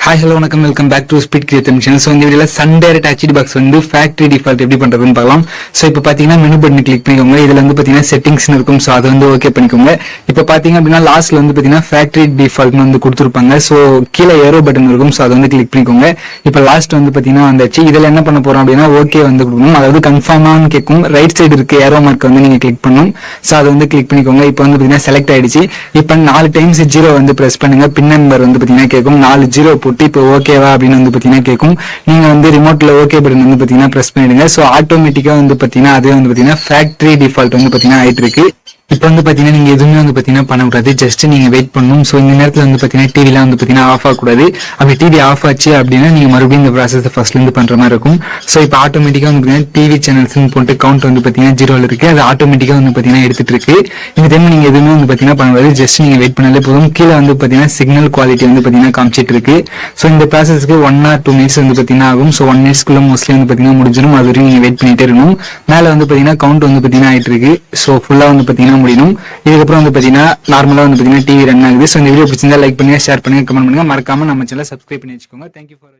Hi hello வணக்கம் welcome back to speed create mission. So இந்த வீடியோவில் சன்டைரக்ட் ஹெச்டி பாக்ஸ் வந்து ஃபேக்டரி டிஃபால்ட் எப்படி பண்ணுறதுன்னு பார்க்கலாம். ஸோ இப்போ பார்த்தீங்கன்னா மெனு பட்டன் கிளிக் பண்ணிக்கோங்க. இதில் வந்து பார்த்தீங்கன்னா செட்டிங்ஸ்னு இருக்கும். ஸோ அதை வந்து ஓகே பண்ணிக்கோங்க. இப்போ பார்த்தீங்க அப்படின்னா லாஸ்ட்ல வந்து பார்த்தீங்கன்னா ஃபேக்டரி டிஃபால்ட்னு வந்து கொடுத்துருப்பாங்க. ஸோ கீழே ஏரோ பட்டன் இருக்கும். ஸோ அதை வந்து கிளிக் பண்ணிக்கோங்க. இப்போ லாஸ்ட் வந்து பார்த்தீங்கன்னா வந்துச்சு. இதில் என்ன பண்ண போறோம் அப்படின்னா ஓகே வந்து கொடுக்கணும். அதாவது கன்ஃபார்மானு கேட்கும். ரைட் சைடு இருக்கு ஏரோ மார்க் வந்து நீங்க கிளிக் பண்ணணும். ஸோ அதை வந்து கிளிக் பண்ணிக்கோங்க. இப்போ வந்து பார்த்தீங்கன்னா செலக்ட் ஆயிடுச்சு. இப்போ 4 டைம்ஸ் 0 வந்து பிரஸ் பண்ணுங்க. பின் நம்பர் வந்து பார்த்தீங்கன்னா கேட்கும். 4 0 போட்டு இப்போ ஓகேவா அப்படின்னு வந்து பாத்தீங்கன்னா கேட்கும். நீங்க வந்து ரிமோட்ல ஓகே பட்டன் வந்து பாத்தீங்கன்னா பிரஸ் பண்ணிடுங்க. சோ ஆட்டோமேட்டிக்கா வந்து பாத்தீங்கன்னா அதே வந்து பாத்தீங்கன்னா ஃபேக்டரி டிஃபால்ட் வந்து பாத்தீங்கன்னா ஆயிட்டு இருக்கு. இப்போ வந்து பாத்தீங்கன்னா நீங்க எதுவுமே வந்து பாத்தீங்கன்னா பண்ணக்கூடாது. ஜஸ்ட் நீங்க வெயிட் பண்ணணும். சோ இந்த நேரத்துல வந்து பாத்தீங்கன்னா டிவிலாம் வந்து பாத்தீங்கன்னா ஆஃப் ஆகக்கூடாது. அப்படி டிவி ஆஃப் ஆச்சு அப்படின்னா நீங்க மறுபடியும் இந்த ப்ராசஸ் ஃபர்ஸ்ட்ல இருந்து பண்ற மாதிரி இருக்கும். சோ இப்போ ஆட்டோமேட்டிக்கா வந்து பாத்தீங்கன்னா டிவி சேனல்ஸ் போட்டு கவுண்ட் வந்து பாத்தீங்கன்னா 0ல இருக்கு. அது ஆட்டோமேட்டிக்கா வந்து பாத்தீங்கன்னா எடுத்துட்டு இருக்கு. இந்த டைம் நீங்க எதுவுமே வந்து பாத்தீங்கன்னா பண்ணக்கூடாது. ஜஸ்ட் நீங்க வெயிட் பண்ணாலே போதும். கீழே வந்து பாத்தீங்கன்னா சிக்னல் குவாலிட்டி வந்து பாத்தீங்கன்னா காமிச்சிட்டு இருக்கு. சோ இந்த ப்ராசஸ்க்கு 1 or 2 minutes வந்து பாத்தீங்கன்னா ஆகும். சோ 1 minutesக்குள்ள மோஸ்ட்லி வந்து பாத்தீங்கன்னா முடிஞ்சிடும். அது வரைக்கும் நீங்க வெயிட் பண்ணிட்டே இருக்கணும். மேல வந்து பாத்தீங்கன்னா கவுண்ட் வந்து பாத்தீங்கன்னா ஆயிட்டு இருக்கு. சோ ஃபுல்லா வந்து பாத்தீங்கன்னா முடியணும். இதுக்கப்புறம் வந்து பாத்தீங்கன்னா நார்மலா வந்து பாத்தீங்கன்னா டிவி ரன் ஆகுது. சோ இந்த வீடியோ பிடிச்சிருந்தா லைக் பண்ணுங்க, ஷேர் பண்ணுங்க, கமெண்ட் பண்ணுங்க. மறக்காம நம்ம சேனலை சப்ஸ்கிரைப் பண்ணி வச்சுக்கோங்க. Thank you for